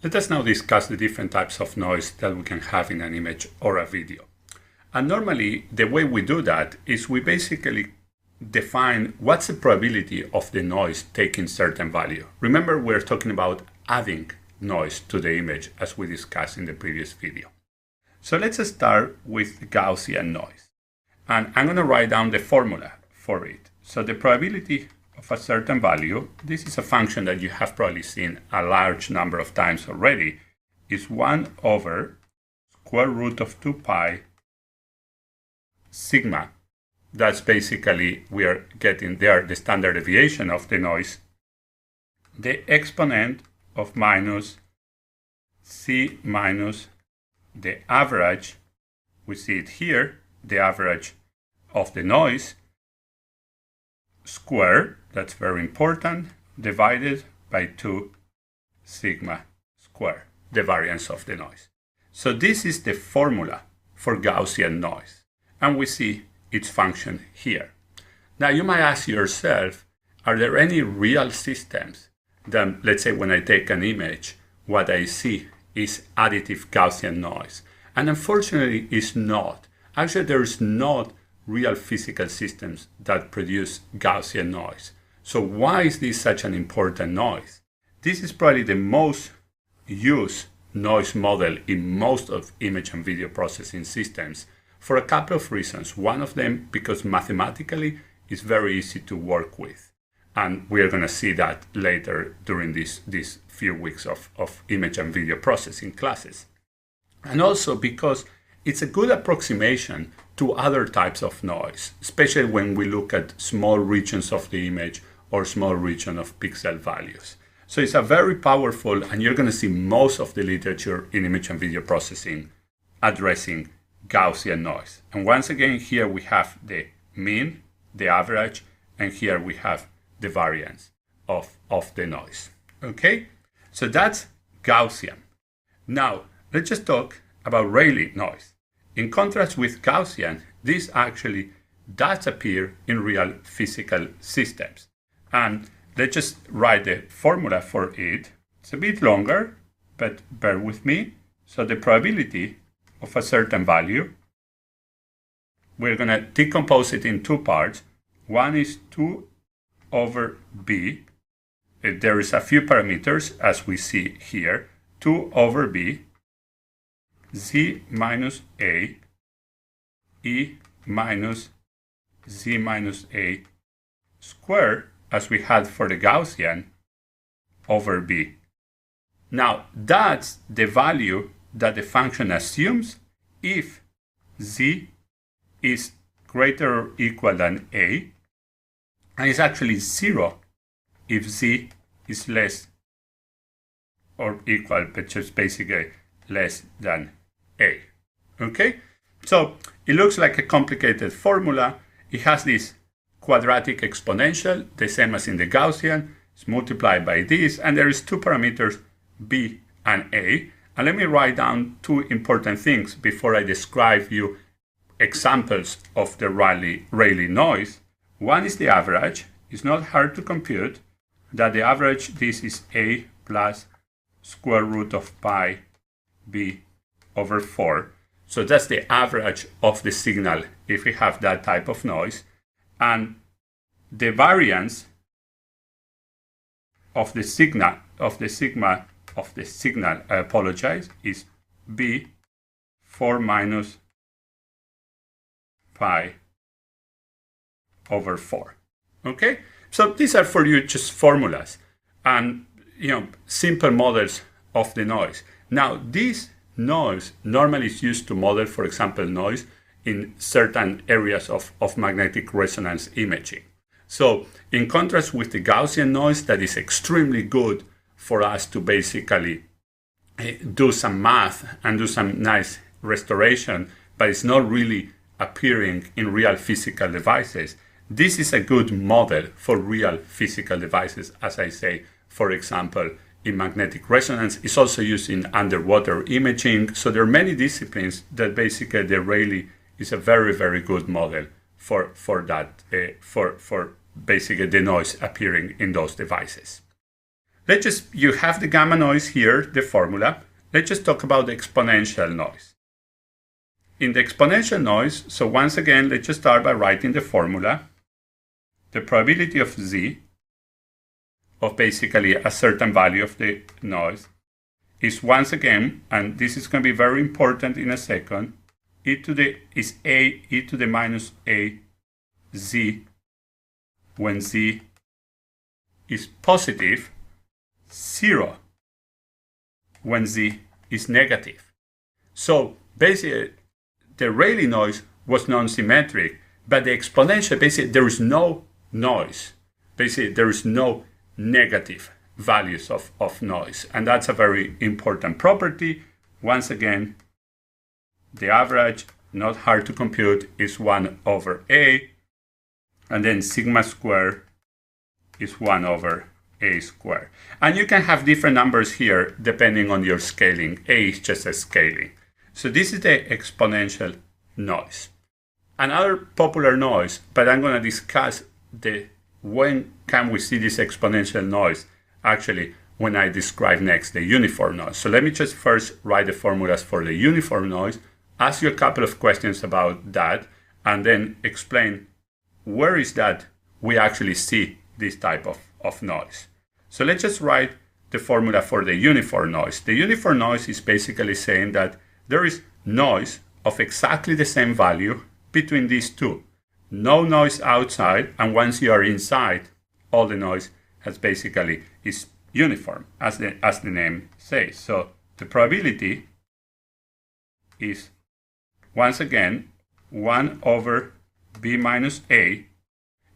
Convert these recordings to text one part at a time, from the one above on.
Let us now discuss the different types of noise that we can have in an image or a video. And normally, the way we do that is we basically define what's the probability of the noise taking certain value. Remember, we're talking about adding noise to the image as we discussed in the previous video. So let's start with Gaussian noise. And I'm going to write down the formula for it. So the probability of a certain value, this is a function that you have probably seen a large number of times already, is 1 over square root of 2 pi sigma. That's basically, we are getting there the standard deviation of the noise, the exponent of minus c minus the average, we see it here, the average of the noise, square, that's very important, divided by 2 sigma square, the variance of the noise. So this is the formula for Gaussian noise, and we see its function here. Now you might ask yourself, are there any real systems that, let's say when I take an image, what I see is additive Gaussian noise? And unfortunately it's not. Actually there is not real physical systems that produce Gaussian noise. So why is this such an important noise? This is probably the most used noise model in most of image and video processing systems for a couple of reasons. One of them, because mathematically it's very easy to work with. And we are going to see that later during these few weeks of image and video processing classes. And also because it's a good approximation to other types of noise, especially when we look at small regions of the image or small region of pixel values. So it's a very powerful, and you're going to see most of the literature in image and video processing addressing Gaussian noise. And once again, here we have the mean, the average, and here we have the variance of the noise. Okay, so that's Gaussian. Now, let's just talk about Rayleigh noise. In contrast with Gaussian, this actually does appear in real physical systems. And let's just write the formula for it. It's a bit longer, but bear with me. So the probability of a certain value, we're going to decompose it in two parts. One is 2 over b. There is a few parameters as we see here. 2 over b, z minus a, e minus z minus a squared, as we had for the Gaussian, over b. Now, that's the value that the function assumes if z is greater or equal than a, and it's actually 0 if z is less or equal, but just basically less than a. Okay, so it looks like a complicated formula. It has this quadratic exponential, the same as in the Gaussian. It's multiplied by this, and there is two parameters, b and a. And let me write down two important things before I describe you examples of the Rayleigh noise. One is the average. It's not hard to compute that the average, this is a plus square root of pi b over 4. So that's the average of the signal if we have that type of noise. And the variance of the sigma, I apologize, is b 4 minus pi over 4. Okay, so these are for you just formulas and simple models of the noise. Now this noise normally is used to model, for example, noise in certain areas of magnetic resonance imaging. So in contrast with the Gaussian noise, that is extremely good for us to basically do some math and do some nice restoration, but it's not really appearing in real physical devices. This is a good model for real physical devices, as I say, for example, in magnetic resonance. It's also used in underwater imaging. So there are many disciplines that basically the Rayleigh is a very, very good model for that, for basically the noise appearing in those devices. you have the gamma noise here, the formula. Let's just talk about the exponential noise. In the exponential noise, so once again, let's just start by writing the formula. The probability of Z, of basically a certain value of the noise, is once again, and this is going to be very important in a second, e to the minus a z when z is positive, 0 when z is negative. So basically, the Rayleigh noise was non-symmetric, but the exponential, basically, there is no noise. Basically, there is no negative values of noise. And that's a very important property. Once again, the average, not hard to compute, is 1 over a. And then sigma squared is 1 over a squared. And you can have different numbers here depending on your scaling. A is just a scaling. So this is the exponential noise. Another popular noise, but I'm going to discuss when can we see this exponential noise, actually, when I describe next the uniform noise. So let me just first write the formulas for the uniform noise, ask you a couple of questions about that, and then explain where is that we actually see this type of noise. So let's just write the formula for the uniform noise. The uniform noise is basically saying that there is noise of exactly the same value between these two. No noise outside, and once you are inside, all the noise is uniform, as the name says. So the probability is, once again, 1 over b minus a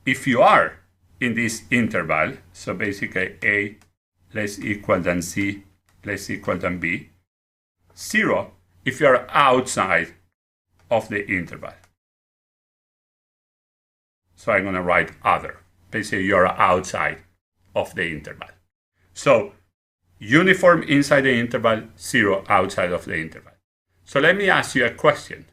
if you are in this interval. So basically a less equal than c less equal than b. 0 if you are outside of the interval. So I'm going to write other. Basically, you're outside of the interval. So uniform inside the interval, 0 outside of the interval. So let me ask you a question.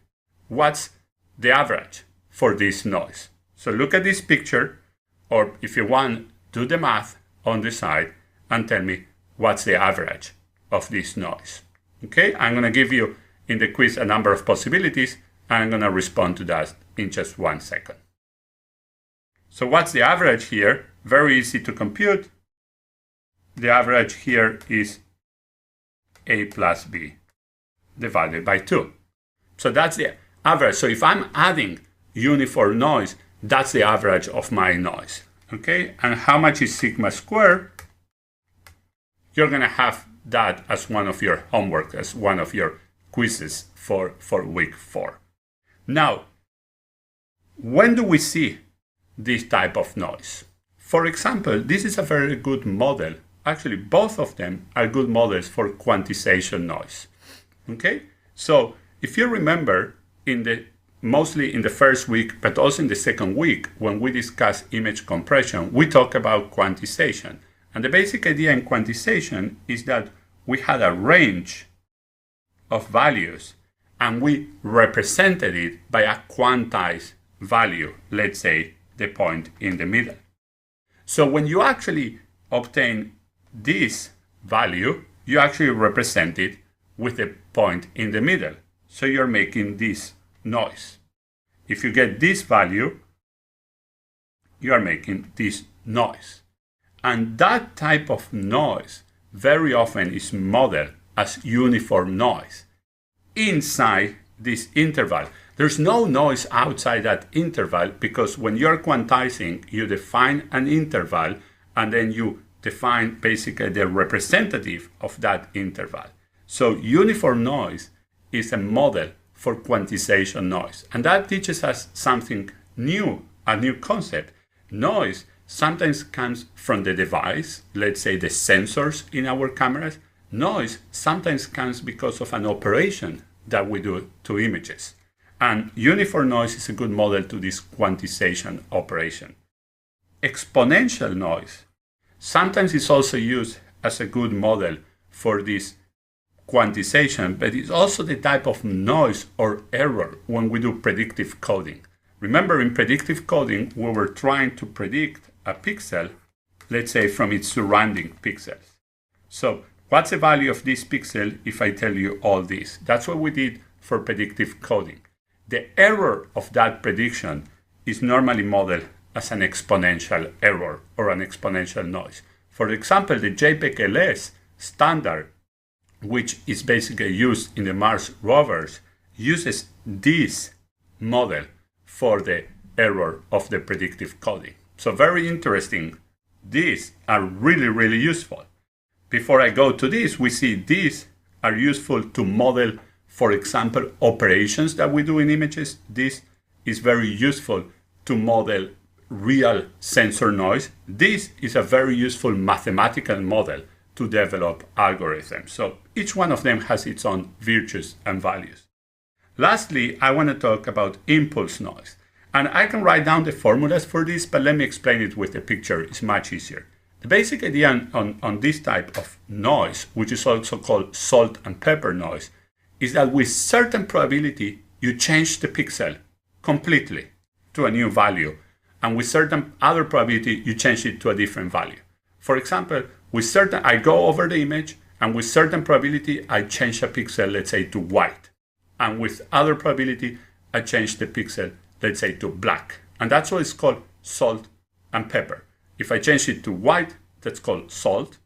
What's the average for this noise? So look at this picture, or if you want, do the math on the side and tell me what's the average of this noise. Okay, I'm going to give you in the quiz a number of possibilities, and I'm going to respond to that in just 1 second. So what's the average here? Very easy to compute. The average here is a plus b divided by 2. So that's the average. So if I'm adding uniform noise, that's the average of my noise. Okay, and how much is sigma squared? You're going to have that as one of your homework, as one of your quizzes for week 4. Now, when do we see this type of noise? For example, this is a very good model. Actually, both of them are good models for quantization noise. Okay, so if you remember, mostly in the first week, but also in the second week, when we discuss image compression, we talk about quantization. And the basic idea in quantization is that we had a range of values and we represented it by a quantized value, let's say the point in the middle. So when you actually obtain this value, you actually represent it with a point in the middle. So you're making this noise. If you get this value, you are making this noise. And that type of noise very often is modeled as uniform noise inside this interval. There's no noise outside that interval, because when you're quantizing, you define an interval and then you define basically the representative of that interval. So uniform noise is a model for quantization noise. And that teaches us something new, a new concept. Noise sometimes comes from the device, let's say the sensors in our cameras. Noise sometimes comes because of an operation that we do to images. And uniform noise is a good model to this quantization operation. Exponential noise sometimes is also used as a good model for this quantization, but it's also the type of noise or error when we do predictive coding. Remember, in predictive coding, we were trying to predict a pixel, let's say, from its surrounding pixels. So what's the value of this pixel if I tell you all this? That's what we did for predictive coding. The error of that prediction is normally modeled as an exponential error or an exponential noise. For example, the JPEG-LS standard, which is basically used in the Mars rovers, uses this model for the error of the predictive coding. So very interesting. These are really, really useful. Before I go to this, we see these are useful to model, for example, operations that we do in images. This is very useful to model real sensor noise. This is a very useful mathematical model to develop algorithms. So each one of them has its own virtues and values. Lastly, I want to talk about impulse noise. And I can write down the formulas for this, but let me explain it with a picture. It's much easier. The basic idea on this type of noise, which is also called salt and pepper noise, is that with certain probability, you change the pixel completely to a new value. And with certain other probability, you change it to a different value. For example, I go over the image, and with certain probability, I change a pixel, let's say, to white. And with other probability, I change the pixel, let's say, to black. And that's what is called salt and pepper. If I change it to white, that's called salt.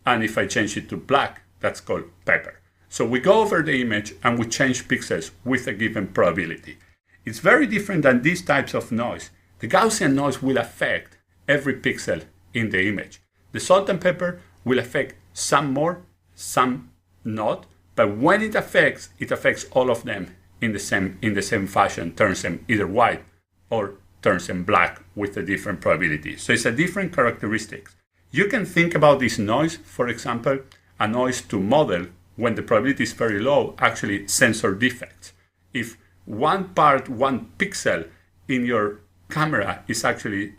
And if I change it to black, that's called pepper. So we go over the image and we change pixels with a given probability. It's very different than these types of noise. The Gaussian noise will affect every pixel in the image. The salt and pepper will affect some more, some not. But when it affects all of them in the same fashion, turns them either white or turns them black with a different probability. So it's a different characteristics. You can think about this noise, for example, a noise to model when the probability is very low, actually sensor defects. If one pixel in your camera is actually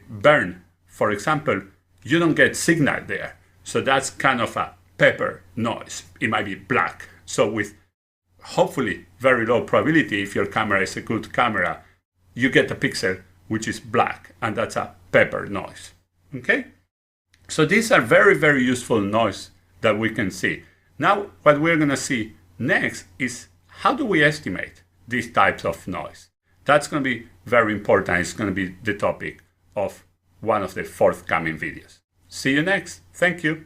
burned, for example, you don't get signal there. So that's kind of a pepper noise. It might be black. So with hopefully very low probability, if your camera is a good camera, you get a pixel which is black, and that's a pepper noise. Okay? So these are very, very useful noise that we can see. Now, what we're going to see next is how do we estimate these types of noise? That's going to be very important. It's going to be the topic of one of the forthcoming videos. See you next. Thank you.